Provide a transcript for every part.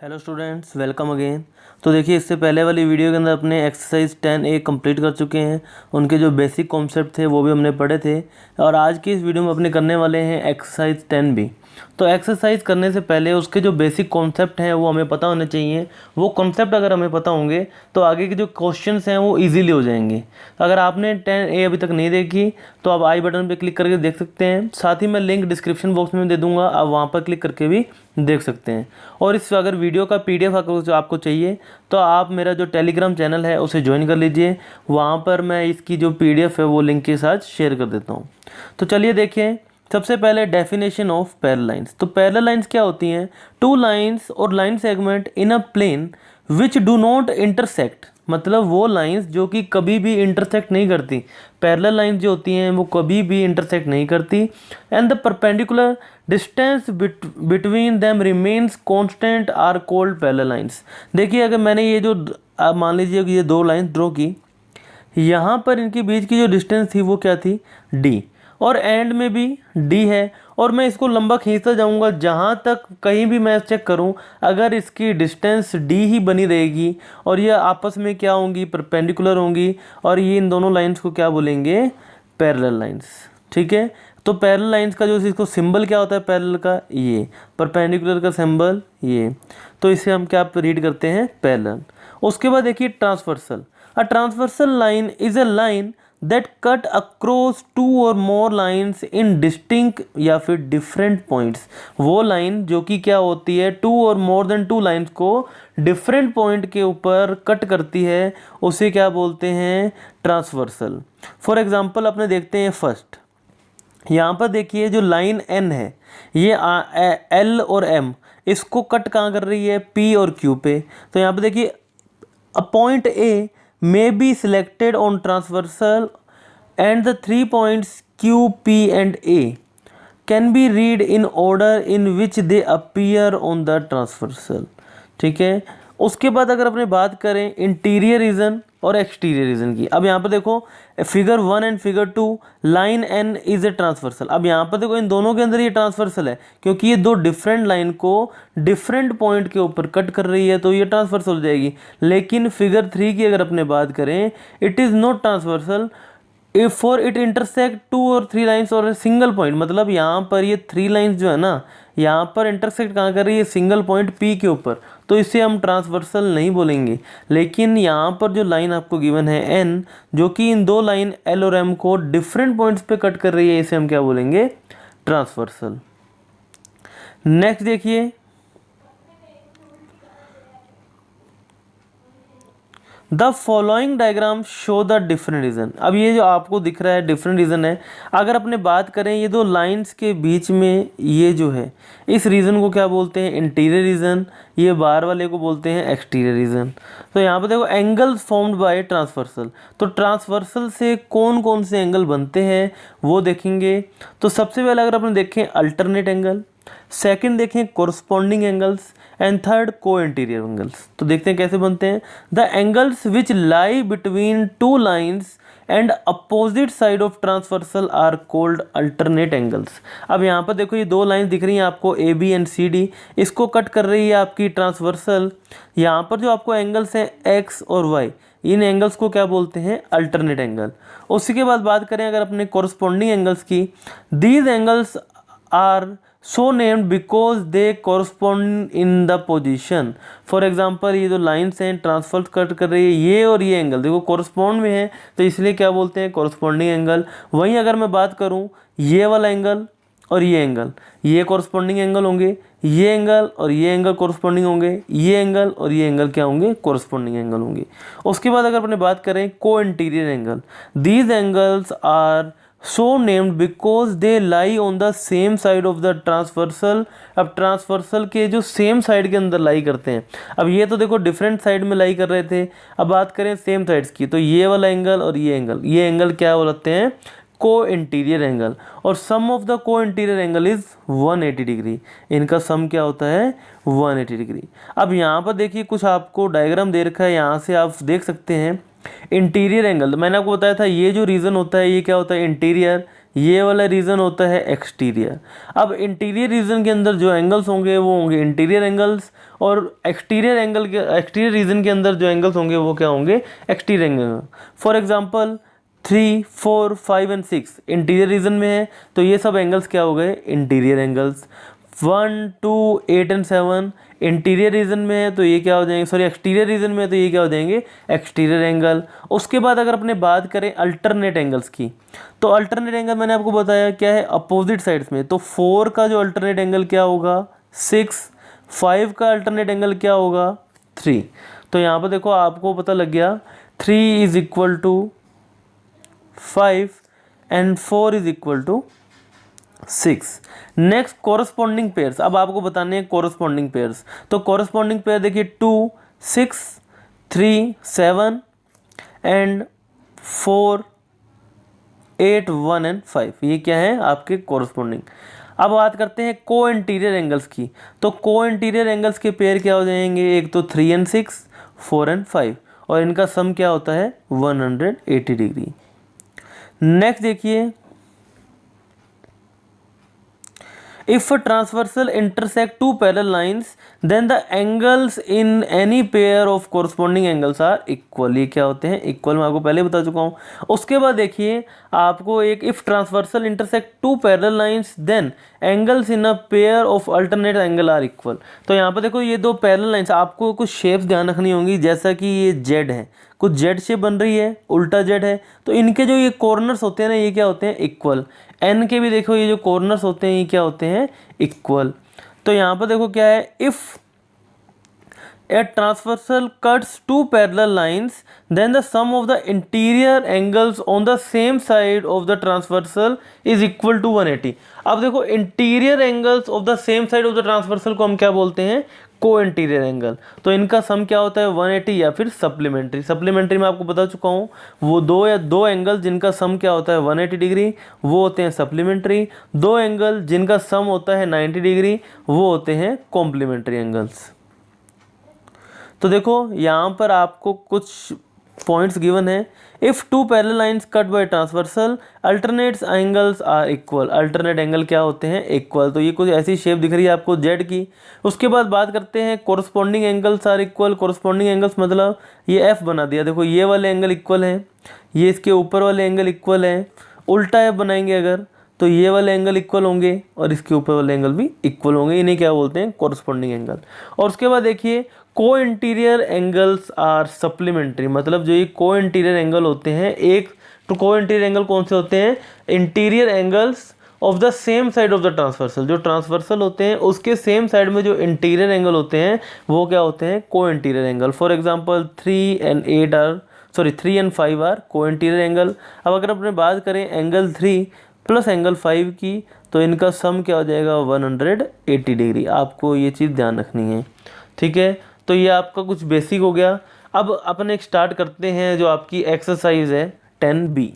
Hello students, welcome again. तो देखिए, इससे पहले वाली वीडियो के अंदर अपने एक्सरसाइज 10A कंप्लीट कर चुके हैं। उनके जो बेसिक कॉन्सेप्ट थे वो भी हमने पढ़े थे और आज की इस वीडियो में अपने करने वाले हैं एक्सरसाइज 10B। तो एक्सरसाइज करने से पहले उसके जो बेसिक कॉन्सेप्ट हैं वो हमें पता होने चाहिए। वो कॉन्सेप्ट अगर हमें पता होंगे तो आगे के जो क्वेश्चंस हैं वो ईजिली हो जाएंगे। अगर आपने 10A अभी तक नहीं देखी तो आप आई बटन पर क्लिक करके देख सकते हैं। साथ ही मैं लिंक डिस्क्रिप्शन बॉक्स में दे दूँगा, आप वहाँ पर क्लिक करके भी देख सकते हैं। और इस अगर वीडियो का PDF आपको चाहिए तो आप मेरा जो टेलीग्राम चैनल है उसे ज्वाइन कर लीजिए। वहाँ पर मैं इसकी जो PDF है वो लिंक के साथ शेयर कर देता हूँ। तो चलिए देखें, सबसे पहले डेफिनेशन ऑफ पैरेलल लाइंस। तो पैरेलल लाइंस क्या होती हैं? टू लाइंस और line segment in a plane which do not intersect, मतलब वो लाइंस जो कि कभी भी इंटरसेक्ट नहीं करती। पैरेलल लाइंस जो होती हैं वो कभी भी इंटरसेक्ट नहीं करती। And the perpendicular distance between them remains constant are called parallel lines. देखिए, अगर मैंने ये जो मान लीजिए कि ये दो लाइंस ड्रॉ की, यहाँ पर इनके बीच की जो डिस्टेंस थी वो क्या थी? D। और एंड में भी D है और मैं इसको लंबा खींचता जाऊंगा जहाँ तक कहीं भी मैं चेक करूँ, अगर इसकी डिस्टेंस D ही बनी रहेगी और ये आपस में क्या होंगी? परपेंडिकुलर होंगी। और ये इन दोनों लाइंस को क्या बोलेंगे? Parallel lines. ठीक है। तो पैरेलल लाइंस का जो इसको सिंबल क्या होता है पैरेलल का? ये। परपेंडिकुलर का सिंबल ये। तो इसे हम क्या रीड करते हैं? पैरेलल। उसके बाद देखिए transversal. A transversal line is a line that cut across two or more lines in distinct या फिर different points। वो लाइन जो कि क्या होती है? टू और मोर देन टू लाइन्स को डिफरेंट पॉइंट के ऊपर कट करती है, उसे क्या बोलते हैं? ट्रांसवर्सल। फॉर एग्जांपल अपने देखते हैं फर्स्ट, यहाँ पर देखिए जो लाइन N है ये L और M इसको कट कहाँ कर रही है? P और Q पे। तो यहाँ पर देखिए a point A may be selected on transversal and the 3 points Q, P and A can be read in order in which they appear on the transversal। ठीक है। उसके बाद अगर अपने बात करें इंटीरियर रीजन और एक्सटीरियर रीजन की, अब यहाँ पर देखो figure 1 and figure 2 line N is a transversal. अब यहाँ पर देखो इन दोनों के अंदर ये ट्रांसवर्सल है क्योंकि ये दो डिफरेंट लाइन को डिफरेंट पॉइंट के ऊपर कट कर रही है, तो ये ट्रांसवर्सल हो जाएगी। लेकिन फिगर 3 की अगर अपने बात करें, it is not transversal if for it intersect two और थ्री लाइन्स और सिंगल पॉइंट। मतलब यहाँ पर ये थ्री लाइन्स जो है ना, यहाँ पर इंटरसेक्ट कहाँ कर रही है? सिंगल पॉइंट P के ऊपर, तो इसे हम ट्रांसवर्सल नहीं बोलेंगे। लेकिन यहाँ पर जो लाइन आपको गिवन है N, जो कि इन दो लाइन L और M को डिफरेंट पॉइंट्स पे कट कर रही है, इसे हम क्या बोलेंगे? ट्रांसवर्सल। नेक्स्ट देखिए, the following diagram show the different region. अब ये जो आपको दिख रहा है डिफरेंट रीजन है। अगर अपने बात करें ये दो लाइंस के बीच में ये जो है, इस रीजन को क्या बोलते हैं? Interior region. ये बाहर वाले को बोलते हैं एक्सटीरियर रीजन। तो यहाँ पे देखो एंगल्स फॉर्म्ड बाय ट्रांसवर्सल। तो ट्रांसवर्सल से कौन कौन से एंगल बनते हैं वो देखेंगे। तो सबसे पहले अगर अपने देखें अल्टरनेट एंगल, सेकंड देखें कोरस्पॉन्डिंग एंगल्स एंड थर्ड को इंटीरियर एंगल्स। तो देखते हैं कैसे बनते हैं। The angles which lie between two lines and opposite side of transversal are called alternate angles. अब यहाँ पर देखो ये दो लाइंस दिख रही हैं आपको AB एंड CD, इसको कट कर रही है आपकी ट्रांसवर्सल। यहाँ पर जो आपको एंगल्स हैं X और Y, इन एंगल्स को क्या बोलते हैं? Alternate angle. उसी के बाद बात करें अगर अपने कोरस्पॉन्डिंग एंगल्स की, these angles are so named because they correspond in the position। For example ये जो लाइन्स हैं ट्रांसफर कट कर रही है, ये और ये एंगल देखो कोरस्पॉन्ड में है, तो इसलिए क्या बोलते हैं? Corresponding angle. वहीं अगर मैं बात करूँ ये वाला एंगल और ये एंगल, ये कोरस्पॉन्डिंग एंगल होंगे, ये एंगल और ये एंगल कोरस्पॉन्डिंग होंगे, ये एंगल और ये एंगल क्या होंगे? कोरस्पॉन्डिंग एंगल होंगे। उसके बाद अगर अपने बात करें को interior angle, these angles are so named because they lie on the same side of the transversal। अब ट्रांसवर्सल के जो सेम साइड के अंदर लाई करते हैं। अब ये तो देखो डिफरेंट साइड में लाई कर रहे थे, अब बात करें सेम साइड्स की, तो ये वाला एंगल और ये एंगल क्या बोलते हैं? Co interior angle. और सम ऑफ द को इंटीरियर एंगल इज 180 डिग्री। इनका सम क्या होता है? 180 डिग्री। अब यहाँ पर देखिए कुछ आपको डायग्राम दे रखा है, यहाँ से आप देख सकते हैं इंटीरियर एंगल। मैंने आपको बताया था ये जो रीजन होता है ये क्या होता है? इंटीरियर। ये वाला रीजन होता है एक्सटीरियर। अब इंटीरियर रीजन के अंदर जो एंगल्स होंगे वो होंगे इंटीरियर एंगल्स, और एक्सटीरियर रीजन के अंदर जो एंगल्स होंगे वो क्या होंगे, exterior angle. For example 3, 4, 5 and 6 interior region में है, तो ये सब एंगल्स क्या हो गए, interior angles. 1, 2, 8 and 7 interior region में है, तो ये क्या हो जाएंगे, सॉरी एक्सटीरियर रीजन में है, तो ये क्या हो जाएंगे, एक्सटीरियर एंगल। उसके बाद अगर अपने बात करें अल्टरनेट एंगल्स की, तो अल्टरनेट एंगल मैंने आपको बताया क्या है, अपोजिट साइड्स में। तो 4 का जो अल्टरनेट एंगल क्या होगा, 6, 5 का अल्टरनेट एंगल क्या होगा, 3। तो यहाँ पर देखो आपको पता लग गया 3 is equal to 5 and 4 is equal to 6। Next corresponding pairs, अब आपको बताने हैं कोरस्पॉन्डिंग पेयर्स। तो कोरस्पॉन्डिंग पेयर देखिए 2, 6, 3, 7 एंड 4, 8, 1 एंड 5, ये क्या है आपके कोरस्पॉन्डिंग। अब बात करते हैं को इंटीरियर एंगल्स की। तो को इंटीरियर एंगल्स के पेयर क्या हो जाएंगे, एक तो 3 एंड 6, 4 एंड 5, और इनका सम क्या होता है 180 डिग्री। नेक्स्ट देखिए, if a transversal intersect two parallel lines then the angles in any pair of corresponding angles are equal। ये क्या होते हैं, इक्वल, मैं आपको पहले बता चुका हूँ। उसके बाद देखिए आपको एक if transversal intersect two parallel lines then angles in a pair of alternate angle are equal। तो यहाँ पर देखो ये दो पैरेलल लाइंस, आपको कुछ शेप्स ध्यान रखनी होंगी, जैसा कि ये जेड है, कुछ जेड शेप बन रही है, उल्टा जेड है, तो इनके जो ये कॉर्नर्स होते हैं ना, ये क्या होते हैं, इक्वल। एन के भी देखो ये जो कॉर्नर्स होते हैं ये क्या होते हैं, इक्वल। तो यहाँ पर देखो क्या है, if a transversal cuts two parallel lines then the sum of the interior angles on the same side of the transversal is equal to 180। अब देखो interior angles of the same side of the transversal को हम क्या बोलते हैं, co interior angle. तो इनका sum क्या होता है 180 या फिर सप्लीमेंट्री। सप्लीमेंट्री में आपको बता चुका हूँ, वो दो एंगल जिनका सम क्या होता है 180 डिग्री वो होते हैं सप्लीमेंट्री, दो एंगल जिनका सम होता है 90 डिग्री वो होते हैं कॉम्प्लीमेंट्री एंगल्स। तो देखो यहाँ पर आपको कुछ पॉइंट्स गिवन है। If two parallel lines cut by transversal alternates angles are equal, alternate angle क्या होते हैं, इक्वल। तो ये कुछ ऐसी शेप दिख रही है आपको जेड की। उसके बाद बात करते हैं corresponding angles are equal. Corresponding angles मतलब ये एफ बना दिया, देखो ये वाले एंगल इक्वल हैं, ये इसके ऊपर वाले एंगल इक्वल हैं। उल्टा एफ बनाएंगे अगर तो ये वाले एंगल इक्वल होंगे और इसके ऊपर वाले एंगल भी इक्वल होंगे, इन्हें क्या बोलते हैं, कोरस्पॉन्डिंग एंगल। और उसके बाद देखिए को इंटीरियर एंगल्स आर सप्लीमेंट्री, मतलब जो ये को इंटीरियर एंगल होते हैं, एक तो को इंटीरियर एंगल कौन से होते हैं, interior angles of the same side of the transversal. जो ट्रांसवर्सल होते हैं उसके सेम साइड में जो इंटीरियर एंगल होते हैं वो क्या होते हैं, co interior angle. For example 3 and 5 are co interior angle. अब अगर अपने बात करें एंगल 3 प्लस एंगल 5 की, तो इनका सम क्या हो जाएगा 180 डिग्री। आपको ये चीज़ ध्यान रखनी है, ठीक है। तो ये आपका कुछ बेसिक हो गया। अब अपन एक स्टार्ट करते हैं जो आपकी एक्सरसाइज है 10B।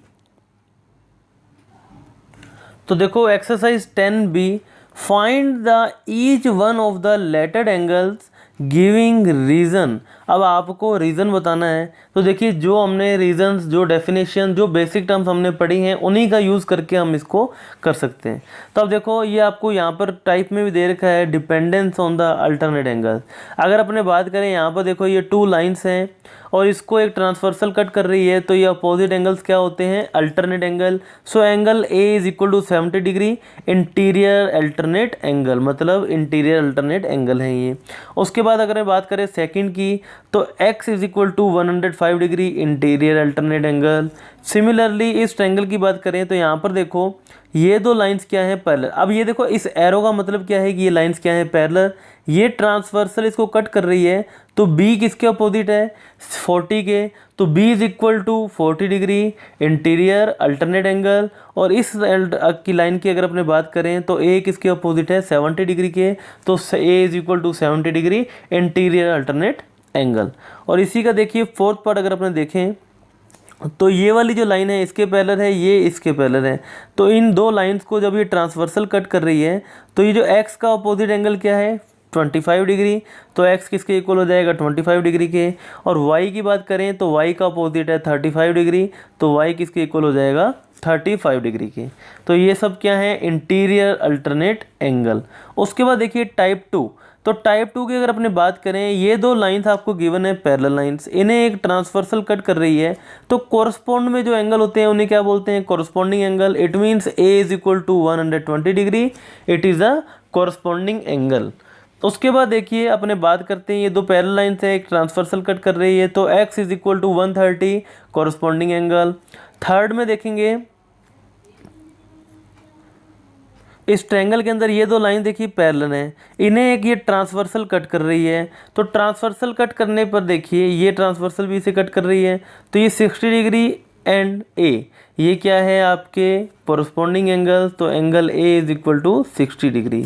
तो देखो exercise 10B, find the each one of the lettered angles giving reason. अब आपको रीज़न बताना है। तो देखिए जो हमने रीजन्स, जो डेफिनेशन, जो बेसिक टर्म्स हमने पढ़ी हैं उन्हीं का यूज़ करके हम इसको कर सकते हैं। तो अब देखो ये आपको यहाँ पर टाइप में भी दे रखा है dependence on the alternate angle. अगर अपने बात करें यहाँ पर देखो ये 2 लाइन्स हैं और इसको एक ट्रांसवर्सल कट कर रही है, तो ये अपोजिट एंगल्स क्या होते हैं, alternate angle. So angle A is equal to 70 degree interior alternate angle, मतलब इंटीरियर अल्टरनेट एंगल है ये। उसके बाद अगर मैं बात करें सेकंड की, तो x is equal to 105 degree interior alternate angle. Similarly इस ट्रायंगल की बात करें तो यहाँ पर देखो ये दो लाइंस क्या है, पैरेलल। अब ये देखो इस एरो का मतलब क्या है कि ये लाइंस क्या है, पैरेलल। ये ट्रांसवर्सल इसको कट कर रही है, तो B किसके अपोजिट है, 40 के। तो B is equal to 40 degree interior alternate angle. और इस की लाइन की अगर अपने बात करें तो A किसके अपोजिट है, 70 डिग्री के। तो A is equal to 70 degree interior alternate angle. और इसी का देखिए फोर्थ पार्ट अगर अपने देखें तो ये वाली जो लाइन है इसके पैरेलल है, ये इसके पैरेलल है। तो इन दो लाइंस को जब ये ट्रांसवर्सल कट कर रही है तो ये जो x का अपोजिट एंगल क्या है 25 डिग्री, तो x किसके इक्वल हो जाएगा 25 डिग्री के। और y की बात करें तो y का अपोजिट है 35 डिग्री, तो y किसके इक्वल हो जाएगा 35 डिग्री के। तो ये सब क्या है, इंटीरियर अल्टरनेट एंगल। उसके बाद देखिए टाइप 2। तो टाइप 2 की अगर अपने बात करें, ये दो लाइंस आपको गिवन है पैरेलल लाइंस, इन्हें एक ट्रांसवर्सल कट कर रही है, तो कोरस्पॉन्ड में जो एंगल होते हैं उन्हें क्या बोलते हैं, corresponding angle. It means A is equal to 120 degree, it is a corresponding angle. उसके बाद देखिए अपने बात करते हैं, ये दो पैरेलल लाइंस है, एक ट्रांसवर्सल कट कर रही है, तो x is equal to 130 corresponding angle. Third में देखेंगे इस ट्रायंगल के अंदर ये दो लाइन देखिए पैरेलल हैं, इन्हें एक ये ट्रांसवर्सल कट कर रही है, तो ट्रांसवर्सल कट करने पर देखिए ये ट्रांसवर्सल भी इसे कट कर रही है, तो ये 60 डिग्री एंड ए, ये क्या है आपके कोरस्पॉन्डिंग एंगल, तो angle A is equal to 60 degree.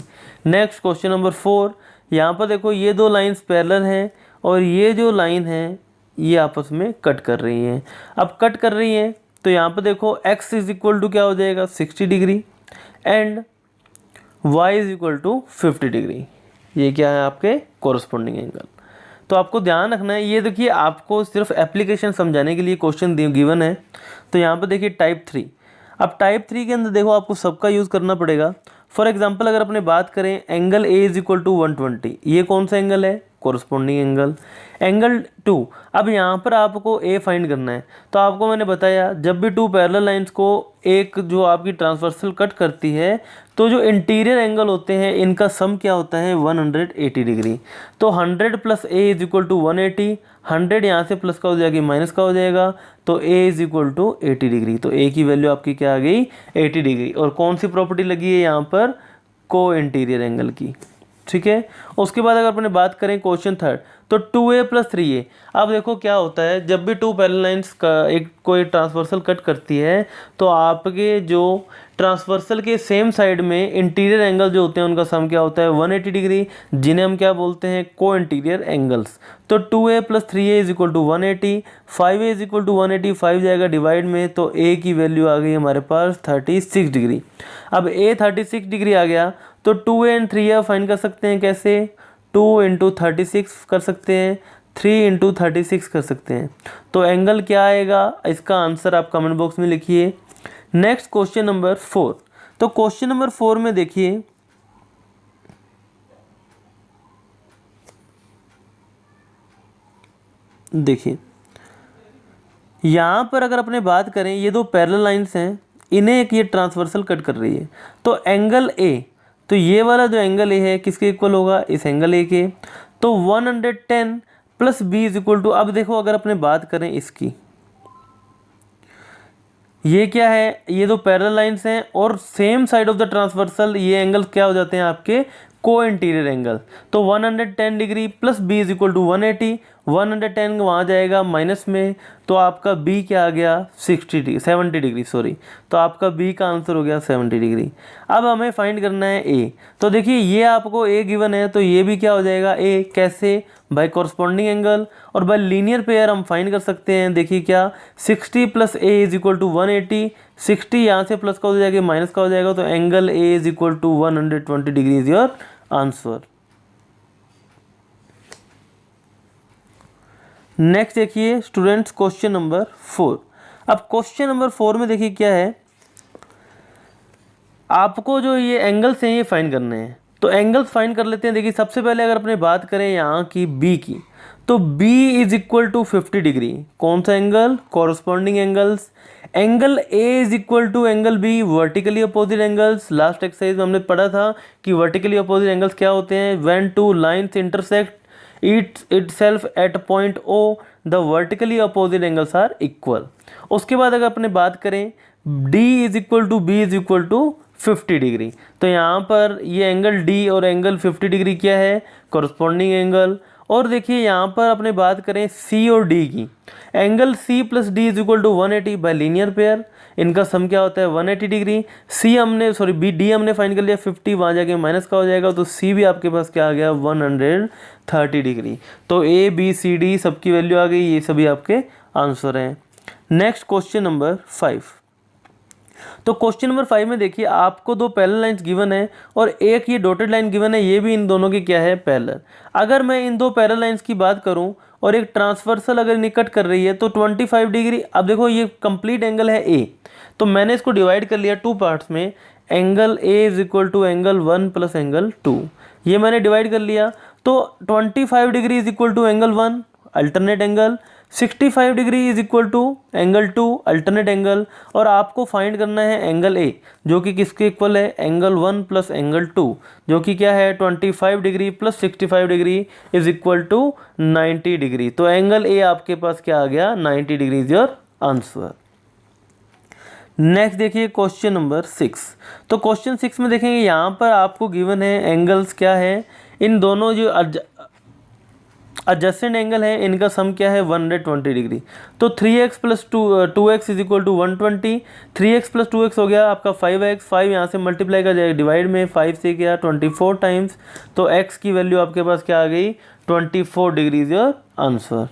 Next question number 4, यहाँ पर देखो ये दो लाइंस पैरेलल हैं और ये जो लाइन है ये आपस में कट कर रही हैं। अब कट कर रही हैं तो यहाँ पर देखो x इज इक्वल टू क्या हो जाएगा 60 degree and y is equal to 50 degree, ये क्या है आपके कोरस्पॉन्डिंग एंगल। तो आपको ध्यान रखना है, ये देखिए आपको सिर्फ एप्लीकेशन समझाने के लिए क्वेश्चन गिवन है। तो यहाँ पर देखिए टाइप 3। अब टाइप 3 के अंदर देखो आपको सबका यूज़ करना पड़ेगा। फॉर एग्जांपल अगर अपने बात करें angle A is equal to 120, ये कौन सा एंगल है, कोरस्पॉन्डिंग एंगल। एंगल 2, अब यहाँ पर आपको ए फाइंड करना है, तो आपको मैंने बताया जब भी टू पैरेलल लाइंस को एक जो आपकी ट्रांसवर्सल कट करती है, तो जो इंटीरियर एंगल होते हैं इनका सम क्या होता है 180 डिग्री। तो 100 plus A is equal to 180, 100 यहाँ से प्लस का हो जाएगा माइनस का हो जाएगा, तो ए इज इक्वल टू 80 डिग्री। तो ए की वैल्यू आपकी क्या आ गई 80 डिग्री। और कौन सी प्रॉपर्टी लगी है यहाँ पर, को इंटीरियर एंगल की, ठीक है। उसके बाद अगर अपने बात करें क्वेश्चन थर्ड, तो 2a प्लस 3a। अब देखो क्या होता है, जब भी टू पैरेलल लाइंस का एक कोई ट्रांसवर्सल कट करती है, तो आपके जो ट्रांसवर्सल के सेम साइड में इंटीरियर एंगल जो होते हैं उनका सम क्या होता है 180 डिग्री, जिन्हें हम क्या बोलते हैं को इंटीरियर एंगल्स। तो 2a plus 3a is equal to 180, 5a is equal to 180, 5 जाएगा डिवाइड में, तो a की वैल्यू आ गई हमारे पास 36 डिग्री। अब a 36 डिग्री आ गया, तो 2a एंड 3a फाइंड कर सकते हैं कैसे, 2 इंटू 36 कर सकते हैं, 3 इंटू 36 कर सकते हैं। तो एंगल क्या आएगा, इसका आंसर आप कमेंट बॉक्स में लिखिए। Next question number 4। तो क्वेश्चन नंबर 4 में देखिए यहाँ पर अगर अपने बात करें, ये दो पैरेलल लाइंस हैं, इन्हें एक ये ट्रांसवर्सल कट कर रही है, तो एंगल ए, तो ये वाला जो एंगल ए है किसके इक्वल होगा, इस एंगल ए के। तो 110 plus B is equal to, अब देखो अगर अपने बात करें इसकी, ये क्या है, ये दो पैरेलल लाइंस हैं और same side of the transversal, ये एंगल क्या हो जाते हैं आपके को इंटीरियर एंगल। तो 110 degree plus B is equal to 180, 110 वहाँ जाएगा माइनस में, तो आपका बी क्या आ गया 70 डिग्री सॉरी, तो आपका बी का आंसर हो गया 70 डिग्री। अब हमें फाइंड करना है ए। तो देखिए ये आपको ए गिवन है, तो ये भी क्या हो जाएगा ए, कैसे, बाय कॉरस्पॉन्डिंग एंगल और बाय लीनियर पेयर हम फाइंड कर सकते हैं। देखिए क्या 60 plus A is equal to 180, 60 यहाँ से प्लस का हो जाएगा माइनस का हो जाएगा, तो angle A is equal to 120 degree is your answer. Next देखिए स्टूडेंट्स क्वेश्चन नंबर 4। अब क्वेश्चन नंबर 4 में देखिए क्या है, आपको जो ये एंगल्स हैं ये फाइंड करने हैं। तो एंगल्स फाइंड कर लेते हैं। देखिए सबसे पहले अगर अपने बात करें यहाँ की बी की, तो b is equal to 50 degree, कौन सा angle, corresponding angles. Angle a is equal to angle b, vertically opposite angles. Last exercise में हमने पढ़ा था कि वर्टिकली अपोजिट एंगल्स क्या होते हैं, when two lines intersect itself at point O, the vertically opposite angles are equal। उसके बाद अगर अपने बात करें D is equal to B is equal to 50 degree, तो यहाँ पर ये एंगल D और एंगल 50 डिग्री क्या है, कॉरस्पॉन्डिंग एंगल। और देखिए यहाँ पर अपने बात करें C और D की, angle C plus D is equal to 180 by linear pair, इनका सम क्या होता है 180 डिग्री। D हमने फाइंड कर लिया 50, वहाँ जाके माइनस का हो जाएगा, तो C भी आपके पास क्या आ गया 130 डिग्री। तो A B C D सबकी वैल्यू आ गई, ये सभी आपके आंसर हैं। Next question number 5। तो क्वेश्चन नंबर 5 में देखिए आपको दो पैरेलल लाइंस गिवन है और एक ये डॉटेड लाइन गिवन है, ये भी इन दोनों की क्या है, पैरेलल। अगर मैं इन दो पैरेलल लाइंस की बात करूं और एक ट्रांसवर्सल अगर इन्हें कट कर रही है तो 25 डिग्री। अब देखो ये कंप्लीट एंगल है ए, तो मैंने इसको डिवाइड कर लिया टू पार्ट्स में, angle A is equal to angle 1 plus angle 2, ये मैंने डिवाइड कर लिया। तो 25 degree is equal to angle 1 alternate angle, 65 degree is equal to angle 2 alternate angle, और आपको फाइंड करना है एंगल ए जो कि किसके इक्वल है, एंगल 1 प्लस एंगल 2 जो कि क्या है 25 degree plus 65 degree is equal to 90 degree. तो एंगल ए आपके पास क्या आ गया, 90 degree is your answer. Next देखिए क्वेश्चन नंबर 6। तो क्वेश्चन 6 में देखेंगे यहाँ पर आपको गिवन है एंगल्स क्या है, इन दोनों जो एडजेसेंट एंगल है इनका सम क्या है 120 डिग्री। तो 3x plus 2x is equal to 120, 3x plus 2x हो गया आपका 5x, 5 यहाँ से मल्टीप्लाई कर जाएगा डिवाइड में, 5 से क्या 24 टाइम्स, तो x की वैल्यू आपके पास क्या आ गई 24 degree is your answer.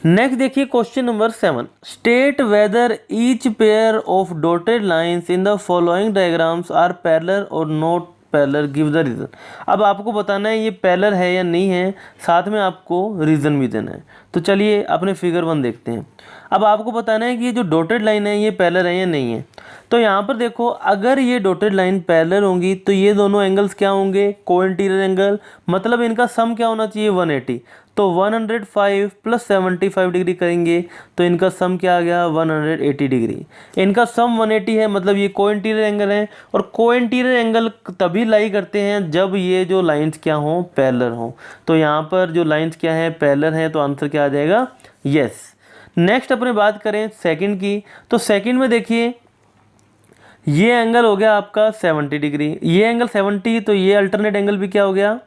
Next देखिए question number 7, state whether each pair of dotted lines in the following diagrams are parallel और not parallel, give the reason. अब आपको बताना है ये पैरेलल है या नहीं है, साथ में आपको रीज़न भी देना है। तो चलिए अपने फिगर 1 देखते हैं। अब आपको बताना है कि ये जो डॉटेड लाइन है ये पैरेलल है या नहीं है। तो यहाँ पर देखो अगर ये डॉटेड लाइन पैरेलल होंगी तो ये दोनों एंगल्स क्या होंगे, कोइंटीरियर एंगल, मतलब इनका सम क्या होना चाहिए 180। तो 105 प्लस 75 डिग्री करेंगे तो इनका सम क्या आ गया 180 डिग्री। इनका सम 180 है, मतलब ये कोइंटीरियर एंगल है, और कोइंटीरियर एंगल तभी लाई करते हैं जब ये जो लाइंस क्या हों, पैरेलल हों। तो यहाँ पर जो लाइंस क्या है, पैरेलल है, तो आंसर क्या आ जाएगा, यस। नेक्स्ट अपने बात करें सेकंड की, तो सेकंड में देखिए ये एंगल हो गया आपका 70 डिग्री, ये एंगल 70, तो ये अल्टरनेट एंगल भी क्या हो गया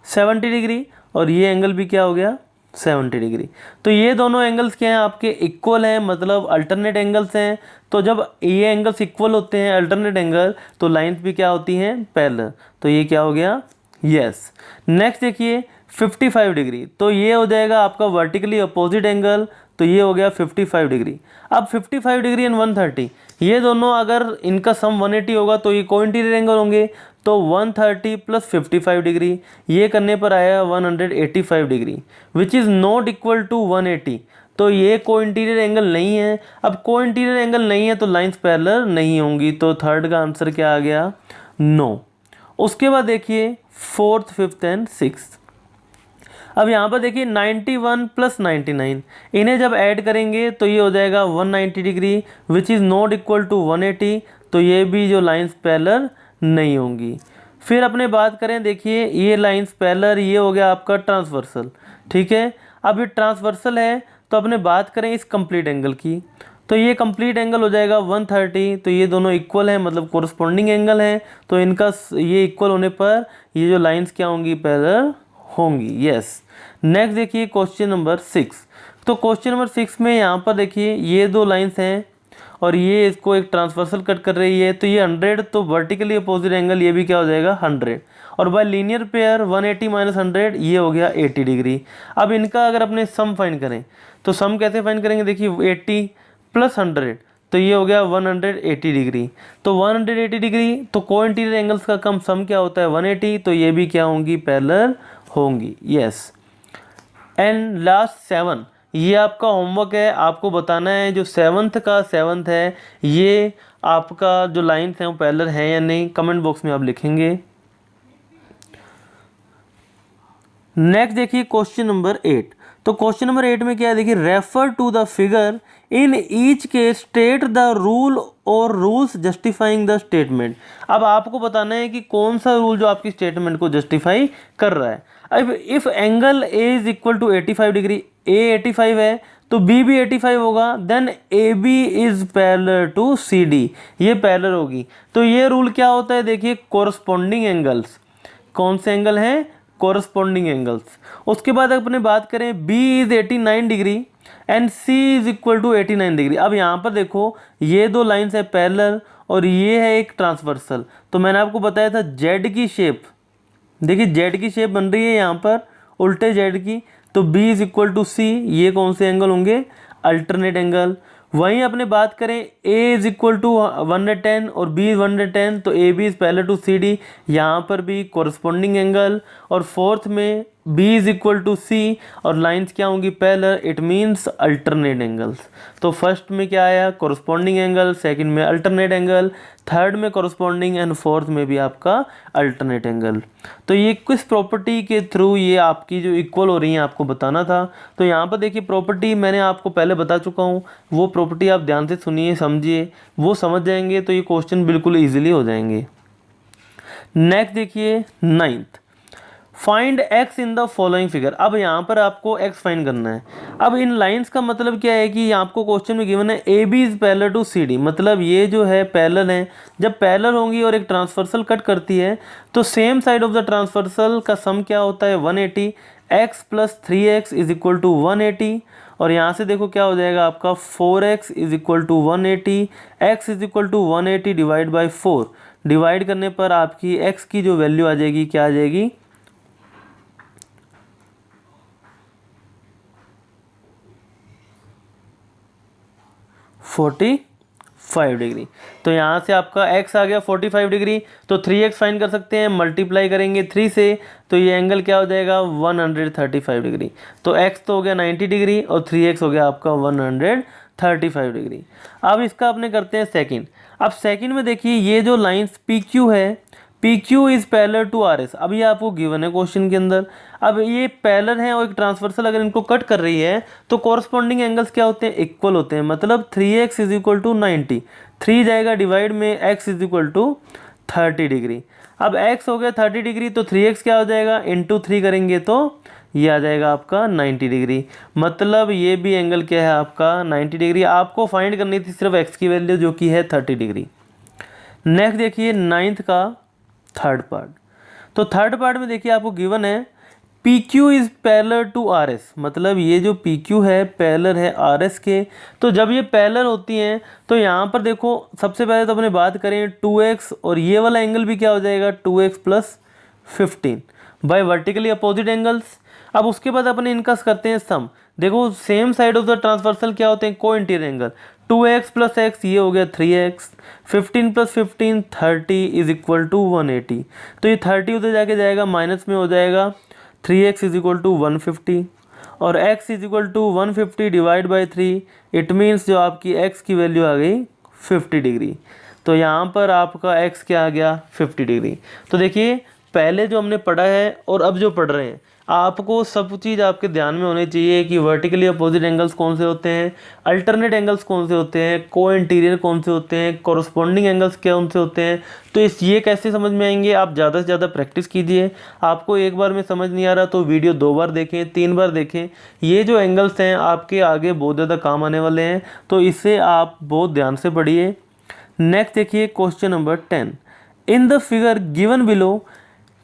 70 डिग्री, और ये एंगल भी क्या हो गया 70 डिग्री। तो ये दोनों एंगल्स क्या हैं आपके इक्वल हैं, मतलब अल्टरनेट एंगल्स हैं। तो जब ये एंगल्स इक्वल होते हैं अल्टरनेट एंगल, तो लाइंस भी क्या होती हैं, पैरेलल। तो ये क्या हो गया, यस। नेक्स्ट देखिए 55 डिग्री, तो ये हो जाएगा आपका वर्टिकली अपोजिट एंगल, तो ये हो गया 55 डिग्री। अब 55 डिग्री एंड 130, ये दोनों अगर इनका सम 180 होगा तो ये कोइंटीरियर एंगल होंगे, तो 130 प्लस 55 डिग्री, ये करने पर आया 185 degree, which is not equal to 180। तो ये कोइंटीरियर एंगल नहीं है। अब कोइंटीरियर एंगल नहीं है तो लाइंस पैरेलल नहीं होंगी, तो थर्ड का आंसर क्या आ गया, नो। उसके बाद देखिए फोर्थ, फिफ्थ एंड सिक्स्थ। अब यहाँ पर देखिए 91 प्लस 99, इन्हें जब ऐड करेंगे तो ये हो जाएगा 190 degree, which is not equal to 180। तो ये भी जो लाइंस पैरेलल नहीं होंगी। फिर अपने बात करें, देखिए ये लाइंस पैरेलल, ये हो गया आपका ट्रांसवर्सल, ठीक है। अब ये ट्रांसवर्सल है तो अपने बात करें इस कंप्लीट एंगल की, तो ये कंप्लीट एंगल हो जाएगा 130। तो ये दोनों इक्वल हैं, मतलब कोरस्पॉन्डिंग एंगल हैं, तो इनका ये इक्वल होने पर ये जो लाइंस क्या होंगी, पैरेलल होंगी, यस। नेक्स्ट देखिए क्वेश्चन नंबर 6। तो क्वेश्चन नंबर 6 में यहाँ पर देखिए ये दो लाइंस हैं और ये इसको एक ट्रांसवर्सल कट कर रही है, तो ये 100, तो वर्टिकली अपोजिट एंगल ये भी क्या हो जाएगा 100, और बाय लीनियर पेयर 180 माइनस 100 ये हो गया 80 डिग्री। अब इनका अगर अपने सम फाइंड करें तो सम कैसे फाइंड करेंगे, देखिए 80 प्लस 100, तो ये हो गया 180 डिग्री। तो 180 डिग्री, तो कोइंटीरियर एंगल्स का कम सम क्या होता है 180, तो ये भी क्या होंगी, पैरेलल होंगी, यस। एंड लास्ट 7, ये आपका होमवर्क है, आपको बताना है जो 7th है ये आपका जो लाइन्स हैं वो पैरेलल है या नहीं, कमेंट बॉक्स में आप लिखेंगे। नेक्स्ट देखिए क्वेश्चन नंबर 8। तो क्वेश्चन नंबर 8 में क्या है, देखिए refer to the figure in each case state the rule और रूल्स जस्टिफाइंग द स्टेटमेंट। अब आपको बताना है कि कौन सा रूल जो आपकी स्टेटमेंट को जस्टिफाई कर रहा है। अब if angle A is equal to 85 degree, A 85 है तो बी भी 85 होगा, then A B is parallel to C D, ये पैरेलल होगी। तो ये रूल क्या होता है, देखिए कोरस्पॉन्डिंग एंगल्स, कौन से एंगल हैं, कोरस्पॉन्डिंग एंगल्स। उसके बाद अपने बात करें B is 89 degree and C is equal to 89 degree. अब यहाँ पर देखो ये दो लाइंस है पैरेलल और ये है एक ट्रांसवर्सल। तो मैंने आपको बताया था Z की शेप, देखिए Z की शेप बन रही है यहाँ पर उल्टे Z की, तो B is equal to C, ये कौन से एंगल होंगे, अल्टरनेट एंगल। वहीं अपने बात करें ए इज इक्वल टू 110 और बी 110, तो A B is parallel to C D, यहाँ पर भी कोरस्पॉन्डिंग एंगल। और फोर्थ में B is equal to C और लाइंस क्या होंगी parallel, it means alternate angles. तो फर्स्ट में क्या आया कोरस्पॉन्डिंग एंगल, सेकंड में अल्टरनेट एंगल, थर्ड में कोरस्पॉन्डिंग एंड फोर्थ में भी आपका अल्टरनेट एंगल। तो ये किस प्रॉपर्टी के थ्रू ये आपकी जो इक्वल हो रही है आपको बताना था। तो यहाँ पर देखिए प्रॉपर्टी मैंने आपको पहले बता चुका हूँ, वो प्रॉपर्टी आप ध्यान से सुनिए समझिए, वो समझ जाएंगे तो ये क्वेश्चन बिल्कुल ईजिली हो जाएंगे। नेक्स्ट देखिए 9th, find x in the following figure. अब यहाँ पर आपको x फाइंड करना है। अब इन लाइंस का मतलब क्या है कि आपको क्वेश्चन में गिवन है A B is parallel to C D, मतलब ये जो है पैरेलल है। जब पैरेलल होंगी और एक ट्रांसवर्सल कट करती है तो same side of the transversal का सम क्या होता है 180, x plus 3x is equal to 180। और यहाँ से देखो क्या हो जाएगा आपका 4x is equal to 180, x is equal to 180 divide by 4, डिवाइड करने पर आपकी x की जो वैल्यू आ जाएगी क्या आ जाएगी 45 डिग्री। तो यहाँ से आपका x आ गया 45 डिग्री, तो 3x फाइंड कर सकते हैं, मल्टीप्लाई करेंगे 3 से तो ये एंगल क्या हो जाएगा 135 डिग्री। तो x तो हो गया 90 डिग्री और 3x हो गया आपका 135 डिग्री। अब इसका अपने करते हैं सेकंड। अब सेकंड में देखिए ये जो लाइंस PQ है, PQ is parallel to RS। अब ये आपको गिवन है क्वेश्चन के अंदर। अब ये पैरेलल है और एक ट्रांसवर्सल अगर इनको कट कर रही है तो कॉरस्पॉन्डिंग एंगल्स क्या होते हैं इक्वल होते हैं, मतलब 3x इज इक्वल टू 90, 3 जाएगा डिवाइड में x is equal to 30 degree. अब x हो गया 30 डिग्री तो 3x क्या हो जाएगा इंटू 3 करेंगे तो ये आ जाएगा आपका 90 डिग्री। मतलब ये भी एंगल क्या है आपका 90 डिग्री। आपको फाइंड करनी थी सिर्फ x की वैल्यू जो कि है 30 डिग्री। नेक्स्ट देखिए 9th का थर्ड पार्ट। तो थर्ड पार्ट में देखिए आपको गिवन है PQ is parallel to RS, मतलब ये जो PQ है पैरेलल है RS के। तो जब ये पैरेलल होती हैं तो यहाँ पर देखो सबसे पहले तो अपने बात करें 2x और ये वाला एंगल भी क्या हो जाएगा 2x plus 15 by vertically opposite angles. अब उसके बाद अपने इनका करते हैं सम। देखो same side of the transversal क्या होते हैं co interior angle, 2x plus x ये हो गया 3x, 15 plus 15 30 is equal to 180। तो ये 30 उधर जाके जाएगा माइनस में हो जाएगा 3x इज इक्वल टू 150 और x is equal to 150 divide by 3, it means जो आपकी x की वैल्यू आ गई 50 डिग्री। तो यहाँ पर आपका x क्या आ गया 50 डिग्री। तो देखिए पहले जो हमने पढ़ा है और अब जो पढ़ रहे हैं आपको सब चीज़ आपके ध्यान में होनी चाहिए कि वर्टिकली अपोजिट एंगल्स कौन से होते हैं, अल्टरनेट एंगल्स कौन से होते हैं, को इंटीरियर कौन से होते हैं, कॉरस्पॉन्डिंग एंगल्स कौन से होते हैं। तो ये कैसे समझ में आएंगे, आप ज़्यादा से ज़्यादा प्रैक्टिस कीजिए। आपको एक बार में समझ नहीं आ रहा तो वीडियो 2 बार देखें 3 बार देखें। ये जो एंगल्स हैं आपके आगे बहुत ज़्यादा काम आने वाले हैं, तो इसे आप बहुत ध्यान से पढ़िए। नेक्स्ट देखिए question number 10, in the figure given below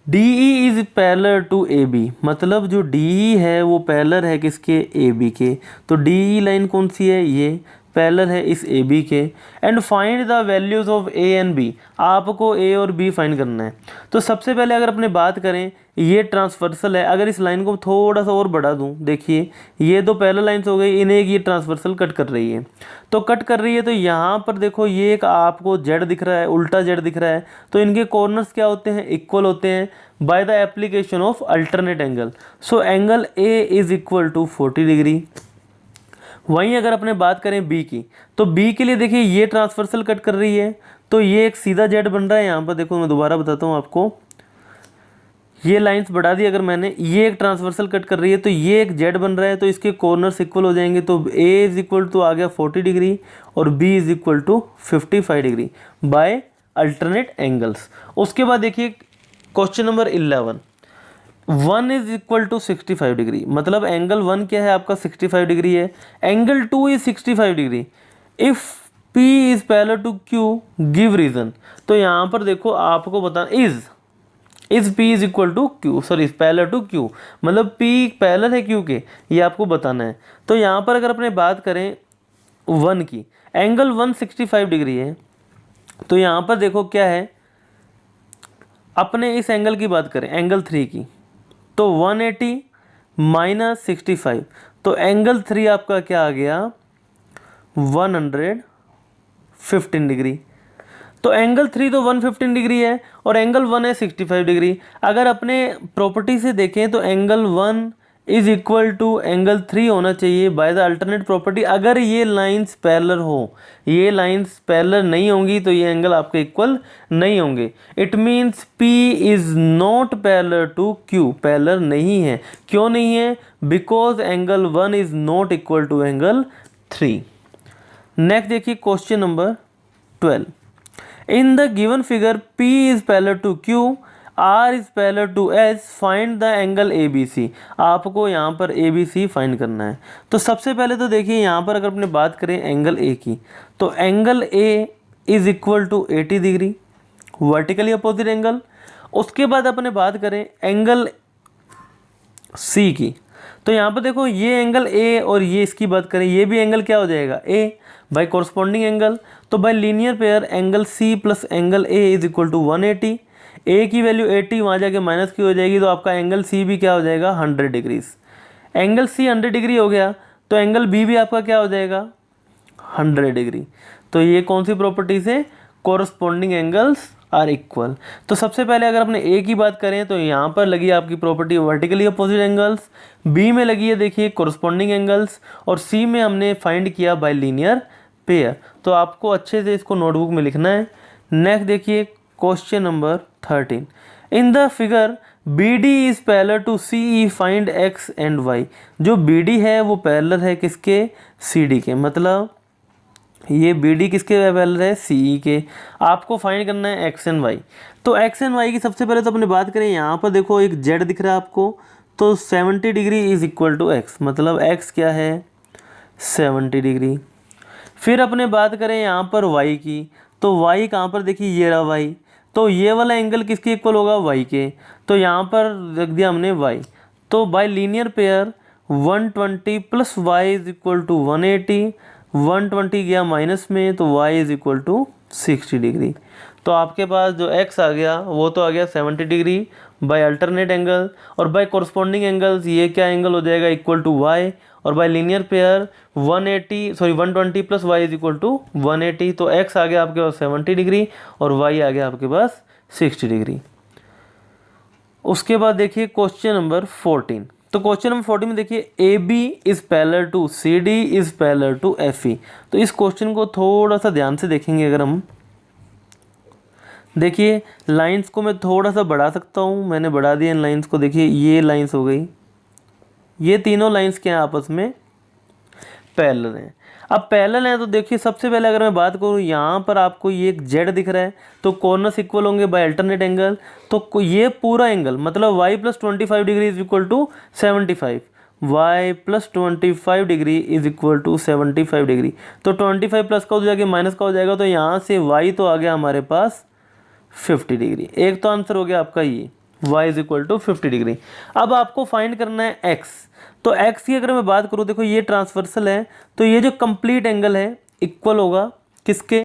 DE is parallel to AB, मतलब जो DE है वो पैरेलल है किसके AB के। तो DE लाइन कौन सी है ये पैरेलल है इस AB के। And find the values of A and B, आपको A और B फाइंड करना है। तो सबसे पहले अगर अपने बात करें ये ट्रांसवर्सल है, अगर इस लाइन को थोड़ा सा और बढ़ा दूं, देखिए ये दो पैरेलल लाइंस हो गई, इन्हें ये ट्रांसवर्सल कट कर रही है। तो कट कर रही है तो यहाँ पर देखो ये एक आपको जेड दिख रहा है, उल्टा जेड दिख रहा है, तो इनके कॉर्नर्स क्या होते हैं इक्वल होते हैं by the application of alternate angle. So angle A is equal to 40 degree. वहीं अगर अपने बात करें B की, तो B के लिए देखिए ये ट्रांसवर्सल कट कर रही है तो ये एक सीधा जेड बन रहा है। यहाँ पर देखो मैं दोबारा बताता हूँ आपको, ये लाइंस बढ़ा दी अगर मैंने, ये एक ट्रांसवर्सल कट कर रही है तो ये एक जेड बन रहा है, तो इसके कॉर्नर्स इक्वल हो जाएंगे। तो A इज इक्वल टू आ गया 40 डिग्री और B is equal to 55 degree by alternate angles. उसके बाद देखिए question number 11, 1 is equal to 65 degree, मतलब एंगल 1 क्या है आपका 65 डिग्री है, angle 2 is 65 degree. If P is parallel to Q give reason. तो यहाँ पर देखो आपको बता is P is equal to Q, sorry parallel to Q, मतलब P पैरेलल है Q के, ये आपको बताना है। तो यहाँ पर अगर अपने बात करें 1 की, एंगल 165 डिग्री है, तो यहाँ पर देखो क्या है, अपने इस एंगल की बात करें एंगल 3 की, तो 180 माइनस 65, तो एंगल 3 आपका क्या आ गया 115 डिग्री। तो एंगल 3 तो 115 डिग्री है और एंगल 1 है 65 डिग्री। अगर अपने प्रॉपर्टी से देखें तो angle 1 is equal to angle 3 होना चाहिए बाय द अल्टरनेट प्रॉपर्टी। अगर ये लाइंस पैरेलल हो, ये लाइंस पैरेलल नहीं होंगी तो ये एंगल आपके इक्वल नहीं होंगे। It means P is not parallel to Q, parallel नहीं है। क्यों नहीं है? Because angle 1 is not equal to angle 3। Next देखिए question number 12। In the given figure, P is parallel to Q, R is parallel to S, find the angle ABC। आपको यहाँ पर ABC find करना है। तो सबसे पहले तो देखिए यहाँ पर अगर अपने बात करें एंगल A की, तो angle A is equal to 80 degree, vertically opposite angle. उसके बाद अपने बात करें एंगल C की, तो यहाँ पर देखो ये एंगल A और ये इसकी बात करें, ये भी एंगल क्या हो जाएगा? A by corresponding angle. तो by linear pair angle C plus angle A is equal to 180। A की वैल्यू 80 वहाँ जाके माइनस की हो जाएगी, तो आपका एंगल C भी क्या हो जाएगा? 100 डिग्रीज। एंगल C 100 डिग्री हो गया तो एंगल B भी आपका क्या हो जाएगा? 100 डिग्री। तो ये कौन सी प्रॉपर्टी से? Corresponding angles are equal. तो सबसे पहले अगर अपने A की बात करें तो यहाँ पर लगी आपकी property vertically opposite angles, B में लगी है देखिए कॉरस्पॉन्डिंग एंगल्स, और C में हमने फाइंड किया बाय लीनियर पेयर। तो आपको अच्छे से इसको नोटबुक में लिखना है। नेक्स्ट देखिए question number 13। In the figure BD is parallel to CE, find X and Y। जो BD है वो पैरेलल है किसके? CD के। मतलब ये BD किसके पैरेलल है? CE के। आपको फाइंड करना है X एंड Y। तो X एंड Y की सबसे पहले तो अपने बात करें, यहाँ पर देखो एक Z दिख रहा है आपको, तो 70 degree is equal to X, मतलब X क्या है? 70 डिग्री। फिर अपने बात करें यहाँ पर Y की, तो Y कहाँ पर? देखिए ये रहा Y, तो ये वाला एंगल किसके इक्वल होगा? Y के। तो यहाँ पर रख दिया हमने Y। तो by linear pair 120 plus Y is equal to 180, 120 गया माइनस में, तो Y is equal to 60 degree. तो आपके पास जो X आ गया वो तो आ गया 70 डिग्री बाय अल्टरनेट एंगल, और बाय कॉरस्पॉन्डिंग एंगल्स ये क्या एंगल हो जाएगा? इक्वल टू Y, और by linear pair 120 plus Y is equal to 180। तो X आ गया आपके पास 70 डिग्री और Y आ गया आपके पास 60 डिग्री। उसके बाद देखिए क्वेश्चन नंबर 14। तो क्वेश्चन नंबर 14 में देखिए AB is parallel to CD is parallel to FE। तो इस क्वेश्चन को थोड़ा सा ध्यान से देखेंगे। अगर हम देखिए लाइंस को मैं थोड़ा सा बढ़ा सकता हूँ, मैंने बढ़ा दिया इन लाइंस को। देखिए ये लाइंस हो गई, ये तीनों लाइंस क्या हैं? आपस में पैरेलल हैं। अब पैरेलल हैं तो देखिए सबसे पहले अगर मैं बात करूँ, यहाँ पर आपको ये एक Z दिख रहा है, तो कॉर्नर्स इक्वल होंगे बाय अल्टरनेट एंगल। तो ये पूरा एंगल मतलब Y plus 25 degree is equal to 75, Y plus 25 degree is equal to 75 degree. तो 25 प्लस का हो जाएगा माइनस का हो जाएगा, तो यहाँ से Y तो आ गया हमारे पास 50 डिग्री। एक तो आंसर हो गया आपका ये y is equal to 50 degree. अब आपको फाइंड करना है x। तो x की अगर मैं बात करूँ, देखो ये ट्रांसवर्सल है, तो ये जो कंप्लीट एंगल है इक्वल होगा किसके?